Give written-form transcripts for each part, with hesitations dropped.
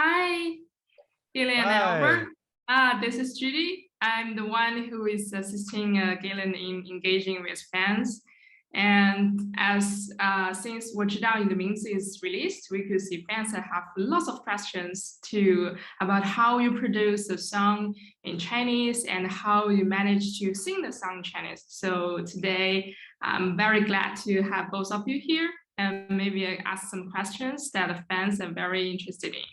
Hi, Galen and Hi. Albert. This is Judy. I'm the one who is assisting Galen in engaging with fans. And as since 我知道你的名字 is released, we could see fans that have lots of questions to about how you produce a song in Chinese and how you manage to sing the song in Chinese. So today, I'm very glad to have both of you here, and maybe I ask some questions that the fans are very interested in.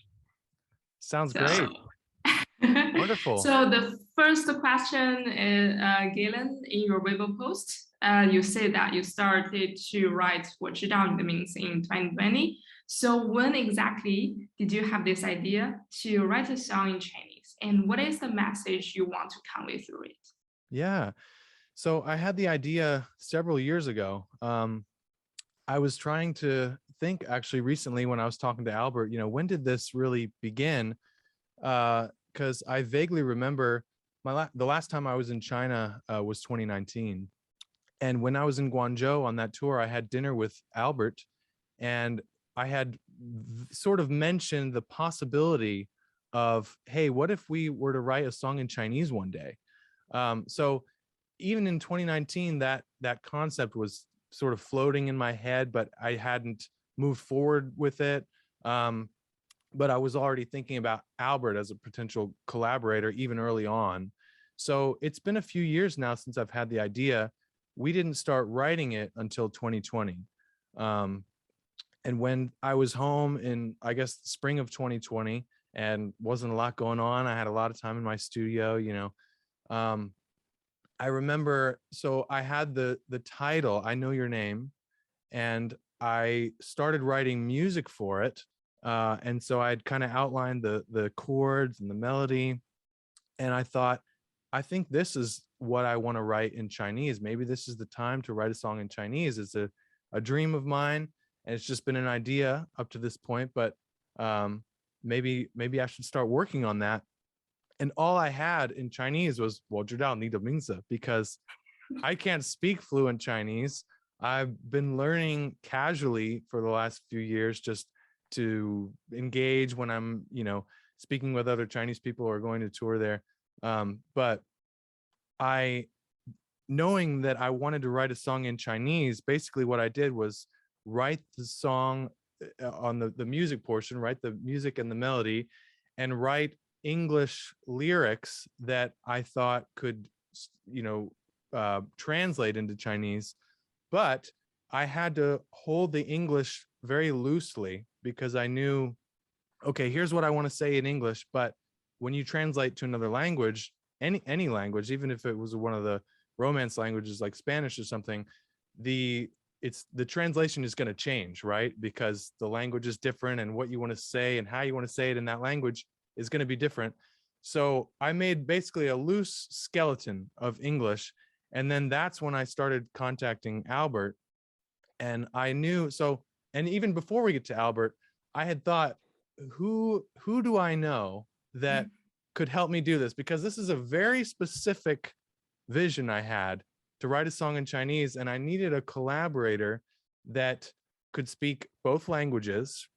Sounds So, great. Wonderful. so the first question is, Galen, in your Weibo post, you say that you started to write 我知道你的名字 in 2020. So when exactly did you have this idea to write a song in Chinese? And what is the message you want to convey through it? Yeah. So I had the idea several years ago. I was trying to think actually recently when I was talking to Albert, when did this really begin? Because I vaguely remember the last time I was in China was 2019. And when I was in Guangzhou on that tour, I had dinner with Albert, and I had sort of mentioned the possibility of, hey, what if we were to write a song in Chinese one day? So even in 2019, that concept was sort of floating in my head, but I hadn't moved forward with it. But I was already thinking about Albert as a potential collaborator even early on. So it's been a few years now since I've had the idea. We didn't start writing it until 2020. And when I was home in, I guess, the spring of 2020, and wasn't a lot going on, I had a lot of time in my studio, I remember, so I had the title, I Know Your Name, and I started writing music for it. And so I'd kind of outlined the chords and the melody. And I thought, I think this is what I want to write in Chinese. Maybe this is the time to write a song in Chinese. It's a dream of mine, and it's just been an idea up to this point, but maybe I should start working on that. And all I had in Chinese was 我知道你的名字, because I can't speak fluent Chinese. I've been learning casually for the last few years just to engage when I'm, speaking with other Chinese people or going to tour there. But knowing that I wanted to write a song in Chinese, basically what I did was write the song on the music portion, write the music and the melody, and write English lyrics that I thought could, translate into Chinese. But I had to hold the English very loosely because I knew, okay, here's what I want to say in English. But when you translate to another language, any language, even if it was one of the Romance languages like Spanish or something, the translation is going to change, right? Because the language is different, and what you want to say and how you want to say it in that language is going to be different. So I made basically a loose skeleton of English. And then that's when I started contacting Albert. And I knew, so, and even before we get to Albert, I had thought, who do I know that could help me do this? Because this is a very specific vision I had to write a song in Chinese, and I needed a collaborator that could speak both languages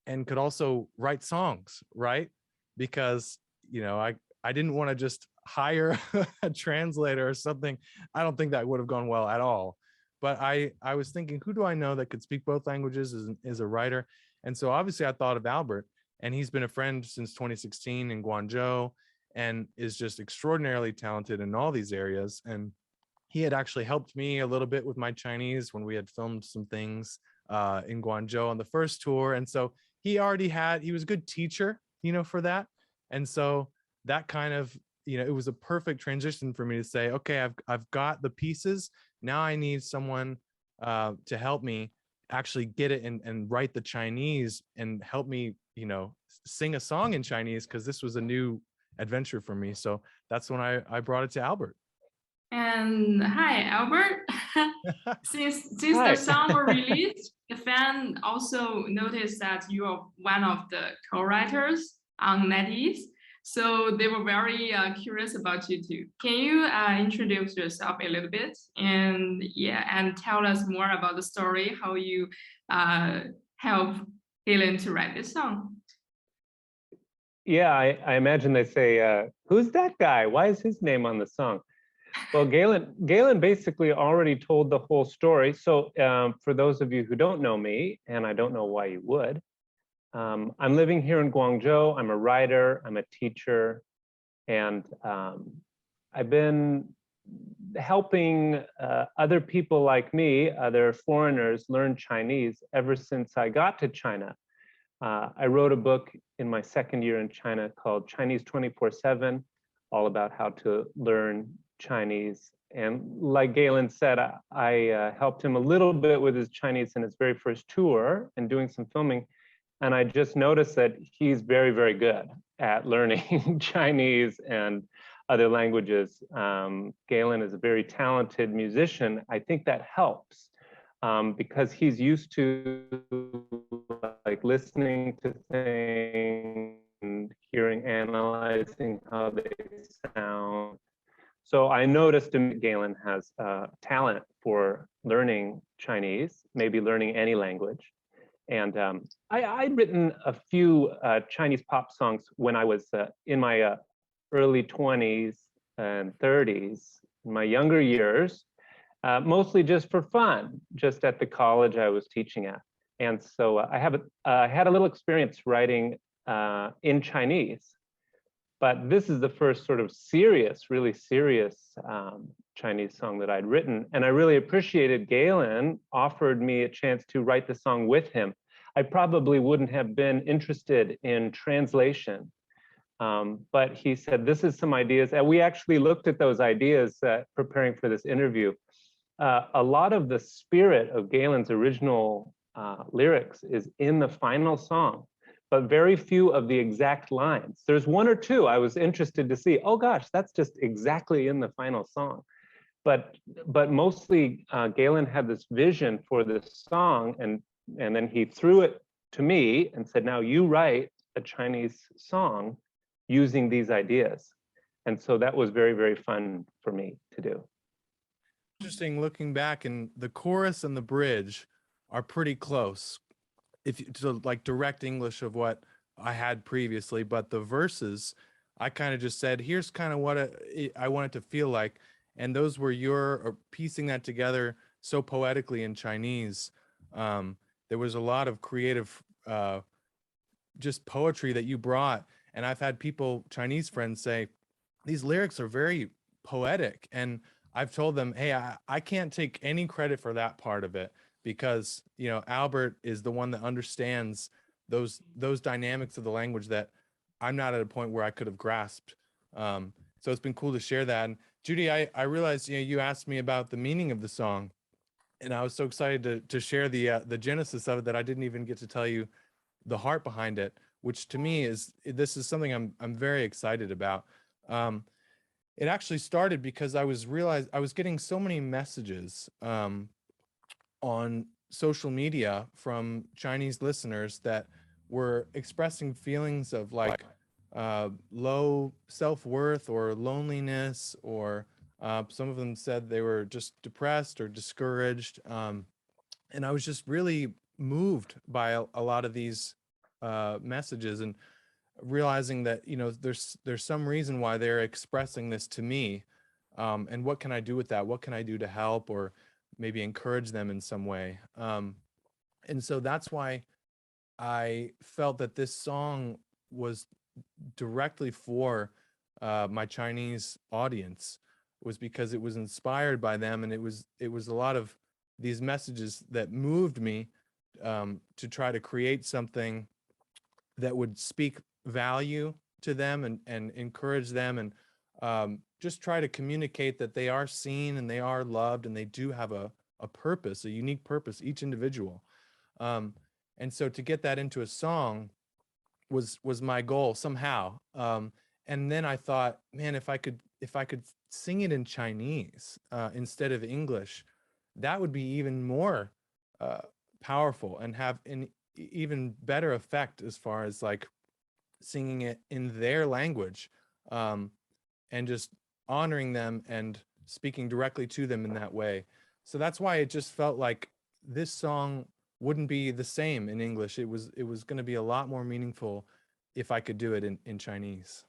and could also write songs, right? Because I didn't want to just hire a translator or something. I don't think that would have gone well at all. But I was thinking, who do I know that could speak both languages as a writer? And so obviously I thought of Albert, and he's been a friend since 2016 in Guangzhou and is just extraordinarily talented in all these areas. And he had actually helped me a little bit with my Chinese when we had filmed some things in Guangzhou on the first tour. And so he was a good teacher, for that. And so that kind of, it was a perfect transition for me to say, okay, I've got the pieces. Now I need someone to help me actually get it and write the Chinese and help me, sing a song in Chinese, because this was a new adventure for me. So that's when I brought it to Albert. And hi, Albert. Since the Hi. song were released, the fan also noticed that you are one of the co-writers on NetEase. So they were very curious about you too. Can you introduce yourself a little bit and tell us more about the story, how you help Galen to write this song? Yeah, I imagine they say, who's that guy? Why is his name on the song? Well, Galen basically already told the whole story. So for those of you who don't know me, and I don't know why you would, I'm living here in Guangzhou. I'm a writer, I'm a teacher, and I've been helping other people like me, other foreigners, learn Chinese ever since I got to China. I wrote a book in my second year in China called Chinese 24/7, all about how to learn Chinese. And like Galen said, I helped him a little bit with his Chinese in his very first tour and doing some filming. And I just noticed that he's very, very good at learning Chinese and other languages. Galen is a very talented musician. I think that helps because he's used to like listening to things and hearing, analyzing how they sound. So I noticed Galen has talent for learning Chinese, maybe learning any language. And I'd written a few Chinese pop songs when I was in my early 20s and 30s, in my younger years, mostly just for fun, just at the college I was teaching at. And so I had a little experience writing in Chinese, but this is the first sort of serious, really serious Chinese song that I'd written. And I really appreciated Galen offered me a chance to write the song with him. I probably wouldn't have been interested in translation, but he said, this is some ideas. And we actually looked at those ideas preparing for this interview. A lot of the spirit of Galen's original lyrics is in the final song, but very few of the exact lines. There's one or two I was interested to see, oh gosh, that's just exactly in the final song. But mostly Galen had this vision for this song, and then he threw it to me and said, now you write a Chinese song using these ideas. And so that was very, very fun for me to do. Interesting looking back, and the chorus and the bridge are pretty close. If you, to like direct English of what I had previously, but the verses, I kind of just said, here's kind of what I want it to feel like. And those were your piecing that together so poetically in Chinese. There was a lot of creative, just poetry that you brought. And I've had people, Chinese friends, say, these lyrics are very poetic. And I've told them, hey, I can't take any credit for that part of it, because Albert is the one that understands those dynamics of the language that I'm not at a point where I could have grasped. So it's been cool to share that. And Judy, I realized you asked me about the meaning of the song, and I was so excited to share the genesis of it that I didn't even get to tell you the heart behind it, which to me is something I'm very excited about. It actually started because I was getting so many messages on social media from Chinese listeners that were expressing feelings of like low self-worth or loneliness, or some of them said they were just depressed or discouraged. And I was just really moved by a lot of these messages, and realizing that there's some reason why they're expressing this to me, and what can I do with that? What can I do to help, or maybe encourage them in some way? And so that's why I felt that this song was directly for my Chinese audience, was because it was inspired by them, and it was a lot of these messages that moved me to try to create something that would speak value to them and encourage them, and just try to communicate that they are seen and they are loved and they do have a purpose, a unique purpose, each individual. And so to get that into a song was my goal somehow. And then I thought, man, if I could sing it in Chinese instead of English, that would be even more powerful and have an even better effect as far as like singing it in their language, and just honoring them and speaking directly to them in that way. So that's why it just felt like this song wouldn't be the same in English. It was going to be a lot more meaningful if I could do it in Chinese.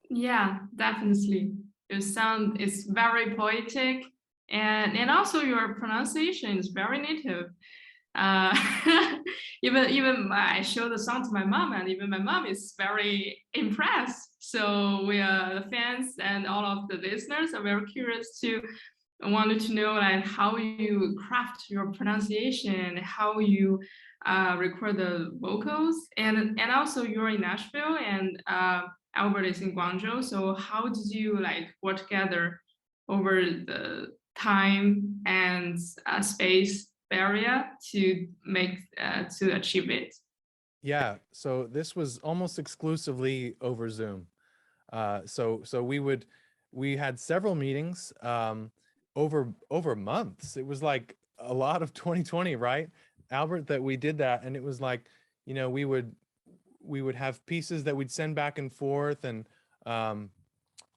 Yeah, definitely. Your sound is very poetic, and also your pronunciation is very native. Uh, even I show the song to my mom, and even my mom is very impressed. So we are the fans, and all of the listeners are very curious to wanted to know like how you craft your pronunciation, how you record the vocals, and also you're in Nashville and Albert is in Guangzhou. So how did you like work together over the time and space barrier to make to achieve it? Yeah, so this was almost exclusively over Zoom. So we had several meetings over months. It was like a lot of 2020, right, Albert, that we did that. And it was like, you know, we would have pieces that we'd send back and forth. And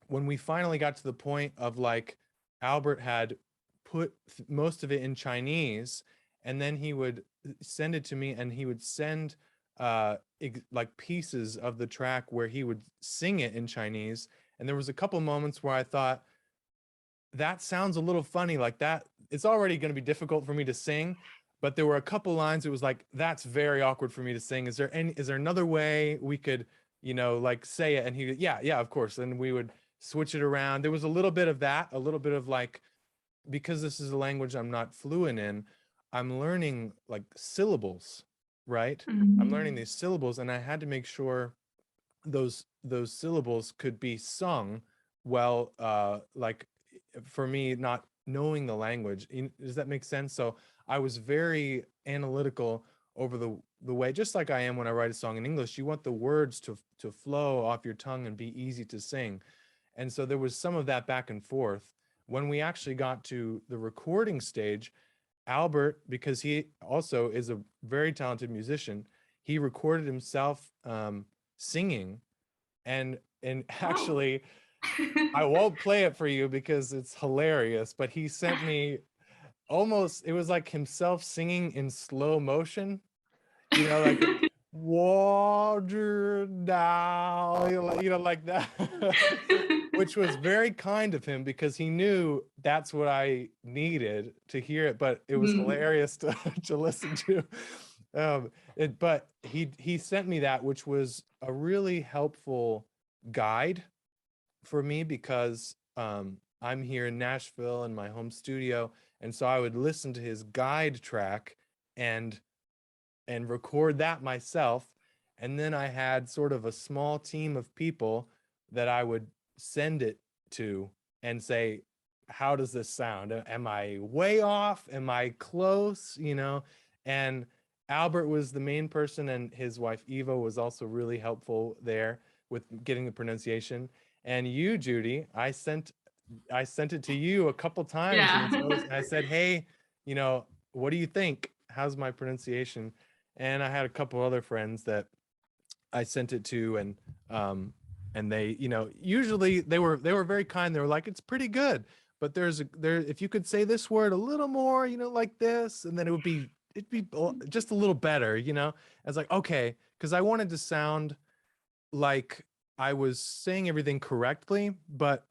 when we finally got to the point of like Albert had put most of it in Chinese, and then he would send it to me, and he would send like pieces of the track where he would sing it in Chinese. And there was a couple moments where I thought, that sounds a little funny, like that. It's already going to be difficult for me to sing, but there were a couple lines. It was like, that's very awkward for me to sing. Is there another way we could, you know, like say it? And he, yeah, of course. And we would switch it around. There was a little bit of that, a little bit of like, because this is a language I'm not fluent in, I'm learning like syllables, right? I'm learning these syllables, and I had to make sure those syllables could be sung well, like for me not knowing the language. Does that make sense? So I was very analytical over the way, just like I am when I write a song in English. You want the words to flow off your tongue and be easy to sing. And so there was some of that back and forth. When we actually got to the recording stage, Albert, because he also is a very talented musician, he recorded himself singing, and actually, I won't play it for you because it's hilarious, but he sent me almost, it was like himself singing in slow motion, you know, like water now, you know, like that, which was very kind of him because he knew that's what I needed to hear it, but it was hilarious to listen to. But he sent me that, which was a really helpful guide for me because I'm here in Nashville in my home studio, and so I would listen to his guide track and record that myself. And then I had sort of a small team of people that I would send it to and say, how does this sound? Am I way off? Am I close? You know? And Albert was the main person, and his wife Eva was also really helpful there with getting the pronunciation. And you, Judy, I sent it to you a couple times. Yeah. And I said, hey, you know, what do you think? How's my pronunciation? And I had a couple other friends that I sent it to, and they, you know, usually they were very kind. They were like, it's pretty good, but if you could say this word a little more, you know, like this, and then it'd be just a little better, you know. I was like, okay, because I wanted to sound like I was saying everything correctly, but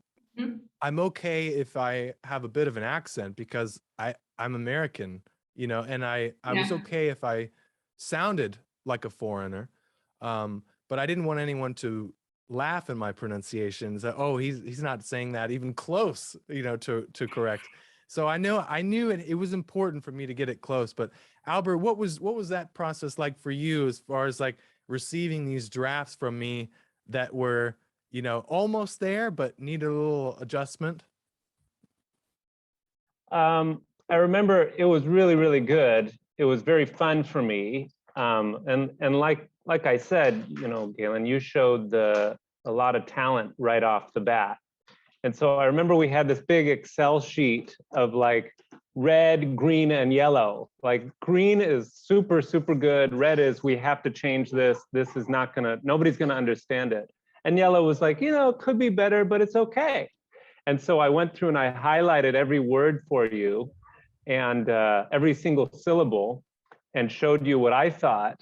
I'm okay if I have a bit of an accent because I'm American, you know, and I was okay if I sounded like a foreigner, but I didn't want anyone to laugh at my pronunciations. Oh, he's not saying that even close, you know, to correct. So I knew it was important for me to get it close. But Albert, what was that process like for you as far as like receiving these drafts from me that were, you know, almost there but needed a little adjustment? I remember it was really, really good. It was very fun for me. And like I said, you know, Galen, you showed a lot of talent right off the bat. And so I remember we had this big Excel sheet of like red, green, and yellow. Like green is super, super good. Red is, we have to change this. This is nobody's gonna understand it. And yellow was like, you know, it could be better, but it's okay. And so I went through and I highlighted every word for you and every single syllable and showed you what I thought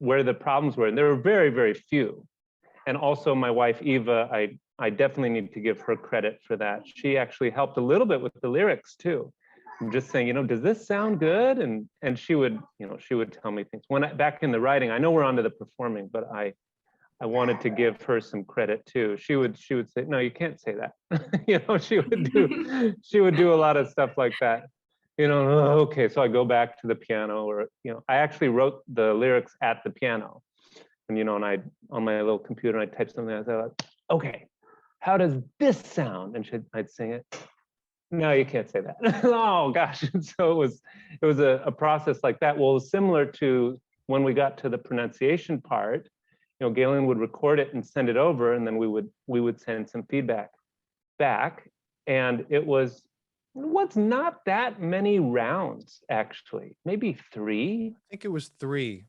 where the problems were. And there were very, very few. And also my wife, Eva, I definitely need to give her credit for that. She actually helped a little bit with the lyrics too. I'm just saying, does this sound good? And she would, she would tell me things. Back in the writing, I know we're on to the performing, but I wanted to give her some credit too. She would say, no, you can't say that. She would do a lot of stuff like that. Okay, so I go back to the piano, or I actually wrote the lyrics at the piano, and and I on my little computer, I typed something. I thought, okay, how does this sound? And I'd sing it. No, you can't say that. Oh gosh. So it was a process like that. Well, similar to when we got to the pronunciation part, Galen would record it and send it over, and then we would send some feedback back, and it was not that many rounds, actually, maybe 3. I think it was three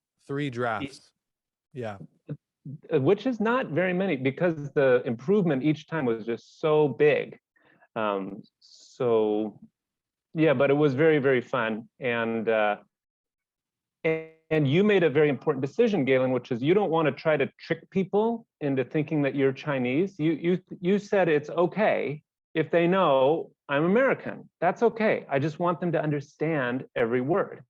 drafts. Yeah. Which is not very many, because the improvement each time was just so big. So yeah, but it was very, very fun. And you made a very important decision, Galen, which is you don't want to try to trick people into thinking that you're Chinese. You said it's okay if they know I'm American. That's okay. I just want them to understand every word.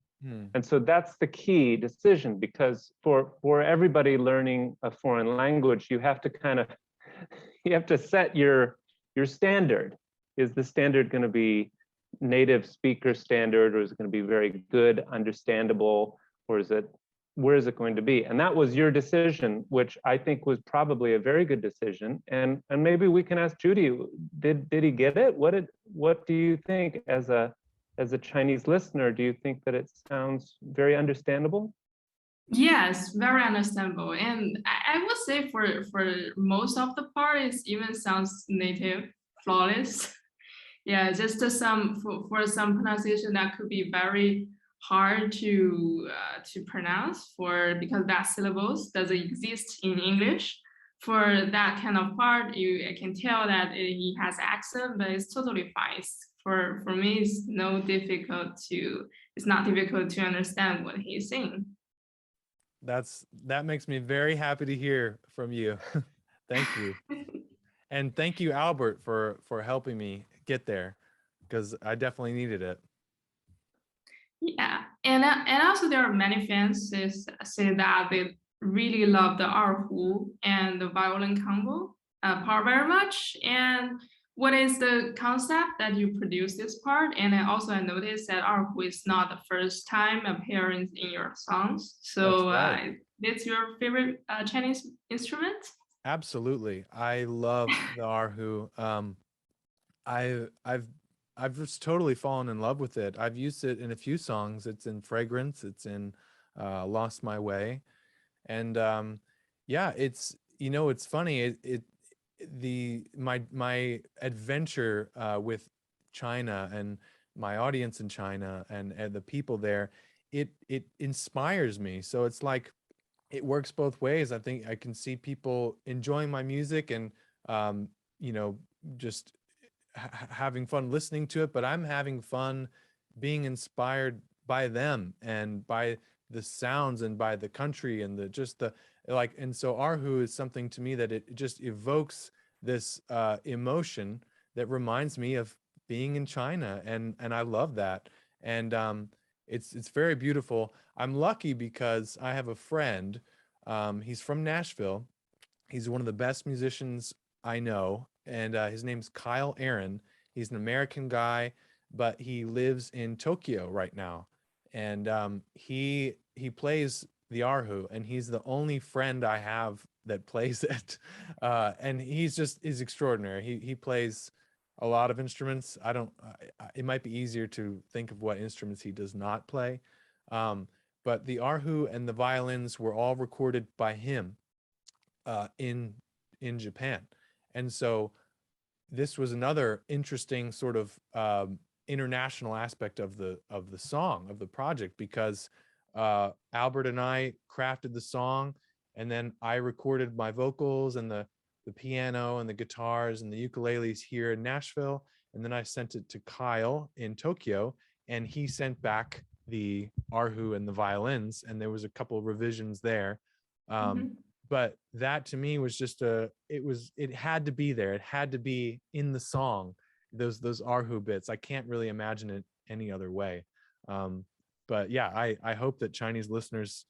And so that's the key decision, because for everybody learning a foreign language, you have to set your standard. Is the standard going to be native speaker standard, or is it going to be very good, understandable, or where is it going to be? And that was your decision, which I think was probably a very good decision. And maybe we can ask Judy, did he get it? What do you think as a Chinese listener? Do you think that it sounds very understandable? Yes, very understandable. And I would say for most of the part, it even sounds native, flawless. Yeah, just for some pronunciation that could be very hard to pronounce because that syllables doesn't exist in English. For that kind of part, I can tell that he has accent, but it's totally fine. For me, it's not difficult to understand what he's saying. That makes me very happy to hear from you. Thank you. And thank you, Albert, for helping me get there, because I definitely needed it. Yeah, and also there are many fans say that they really love the Aarhu and the violin combo part very much. And what is the concept that you produce this part? And I noticed that Aarhu is not the first time appearance in your songs. So right. It's your favorite Chinese instrument? Absolutely, I love the Aarhu. I've just totally fallen in love with it. I've used it in a few songs. It's in Fragrance. It's in Lost My Way, and yeah, it's it's funny. My adventure with China and my audience in China and the people there, it inspires me. So it's like it works both ways. I think I can see people enjoying my music and just having fun listening to it, but I'm having fun being inspired by them and by the sounds and by the country and and so Aarhu is something to me that it just evokes this emotion that reminds me of being in China, and I love that. And it's very beautiful. I'm lucky because I have a friend. He's from Nashville. He's one of the best musicians I know, and his name's Kyle Aaron. He's an American guy, but he lives in Tokyo right now, and he plays the Aarhu, and he's the only friend I have that plays it, and he's extraordinary. He plays a lot of instruments. It might be easier to think of what instruments he does not play, but the Aarhu and the violins were all recorded by him in Japan. And so this was another interesting sort of international aspect of the song, of the project, because Albert and I crafted the song, and then I recorded my vocals and the piano and the guitars and the ukuleles here in Nashville, and then I sent it to Kyle in Tokyo, and he sent back the Aarhu and the violins, and there was a couple of revisions there. But that to me was just it had to be there. It had to be in the song, those Aarhu bits. I can't really imagine it any other way. But yeah, I hope that Chinese listeners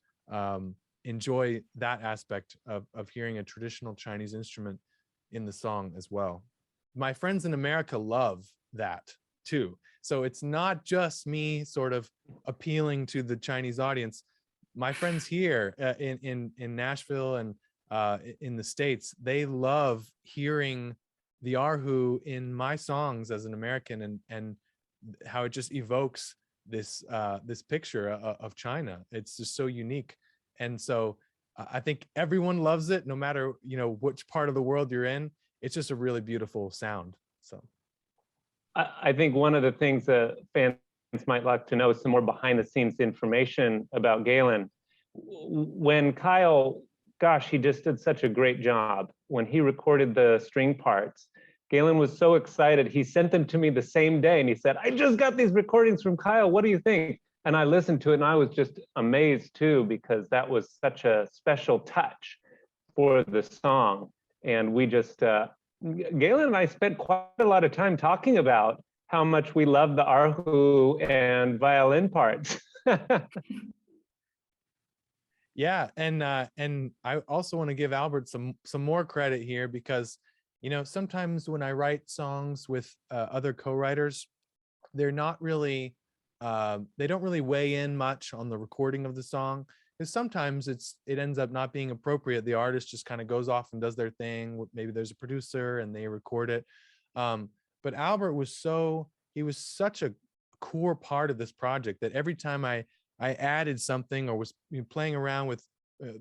enjoy that aspect of hearing a traditional Chinese instrument in the song as well. My friends in America love that too. So it's not just me sort of appealing to the Chinese audience. My friends here in Nashville and in the States, they love hearing the Aarhu in my songs as an American, and how it just evokes this picture of China. It's just so unique. And so I think everyone loves it, no matter, which part of the world you're in. It's just a really beautiful sound. So I think one of the things that fans might like to know is some more behind the scenes information about Galen. When Kyle, gosh, he just did such a great job. When he recorded the string parts, Galen was so excited. He sent them to me the same day and he said, I just got these recordings from Kyle. What do you think? And I listened to it and I was just amazed too, because that was such a special touch for the song. And we just, Galen and I spent quite a lot of time talking about how much we love the Aarhu and violin parts. Yeah, and I also want to give Albert some more credit here, because sometimes when I write songs with other co-writers, they're not really they don't really weigh in much on the recording of the song, because sometimes it ends up not being appropriate. The artist just kind of goes off and does their thing. Maybe there's a producer and they record it. But Albert was such a core part of this project that every time I added something or was playing around with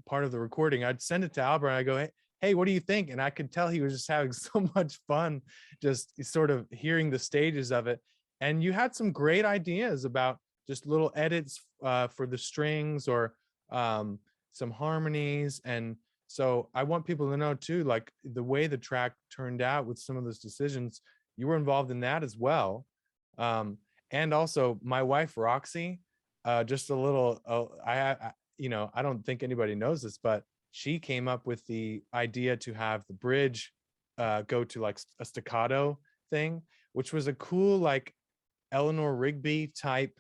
part of the recording, I'd send it to Albert and I go, hey, what do you think? And I could tell he was just having so much fun, just sort of hearing the stages of it. And you had some great ideas about just little edits for the strings, or some harmonies. And so I want people to know too, like the way the track turned out with some of those decisions, you were involved in that as well. And also my wife, Roxy, just a little, I don't think anybody knows this, but she came up with the idea to have the bridge go to like a staccato thing, which was a cool, like Eleanor Rigby type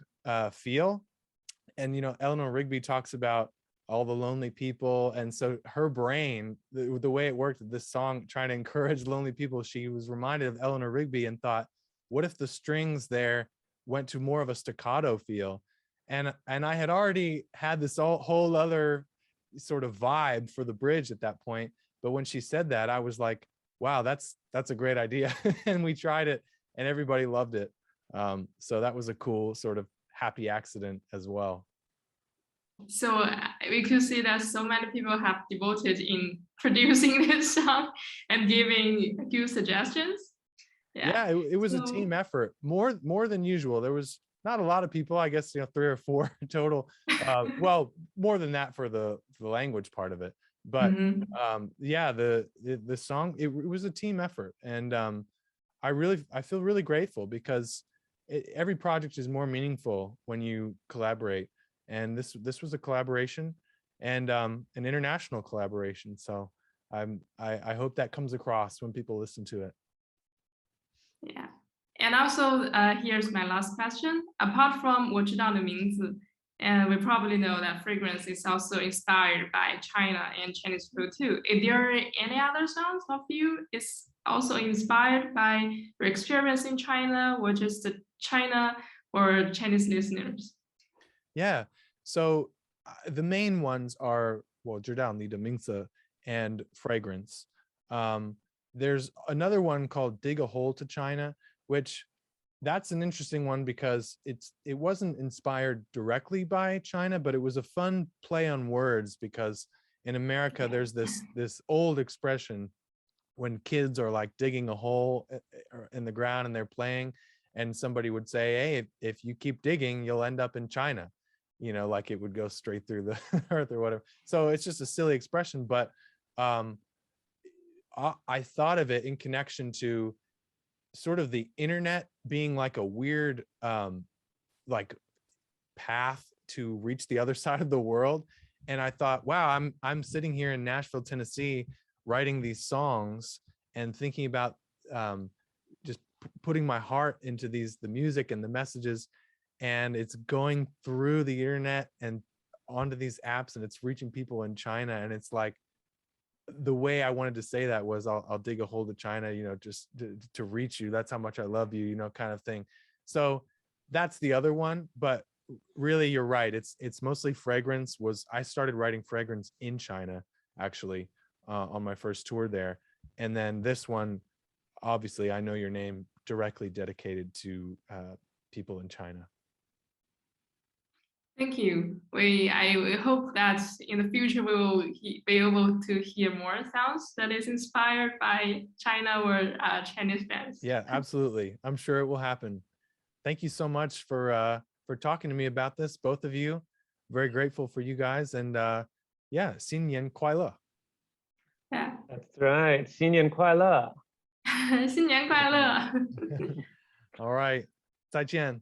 feel. And Eleanor Rigby talks about all the lonely people, and so her brain, the way it worked, this song trying to encourage lonely people, she was reminded of Eleanor Rigby and thought, what if the strings there went to more of a staccato feel? And I had already had this whole other sort of vibe for the bridge at that point, but when she said that, I was like, wow, that's a great idea. And we tried it and everybody loved it. So that was a cool sort of happy accident as well. So we could see that so many people have devoted in producing this song and giving good suggestions. Yeah, it was a team effort, more than usual. There was not a lot of people, I guess, 3 or 4 total. Well, more than that for the language part of it. But yeah, the song, it was a team effort. And I feel really grateful, because every project is more meaningful when you collaborate. And this was a collaboration, and an international collaboration. So I hope that comes across when people listen to it. Yeah. And also, here's my last question. Apart from 我知道的名字, and we probably know that fragrance is also inspired by China and Chinese food too. Is there any other songs of you is also inspired by your experience in China, or just China or Chinese listeners? Yeah. So the main ones are, well, 知道你的名字 and fragrance. There's another one called Dig a Hole to China, which that's an interesting one because it wasn't inspired directly by China, but it was a fun play on words, because in America there's this old expression when kids are like digging a hole in the ground and they're playing, and somebody would say, hey, if you keep digging, you'll end up in China, like it would go straight through the earth or whatever. So it's just a silly expression, but I thought of it in connection to sort of the internet being like a weird, like path to reach the other side of the world. And I thought, wow, I'm sitting here in Nashville, Tennessee, writing these songs and thinking about just putting my heart into the music and the messages, and it's going through the internet and onto these apps, and it's reaching people in China. And it's like, the way I wanted to say that was, I'll dig a hold of China, you know, just to reach you. That's how much I love you, you know, kind of thing. So that's the other one. But really, you're right. It's mostly fragrance. I started writing fragrance in China, actually, on my first tour there. And then this one, obviously, I Know Your Name, directly dedicated to people in China. Thank you. I hope that in the future we will be able to hear more sounds that is inspired by China or Chinese fans. Yeah, absolutely. I'm sure it will happen. Thank you so much for talking to me about this, both of you. Very grateful for you guys, and yeah, 新年快乐. Yeah. That's right. 新年快乐. 新年快乐. All right. 再见.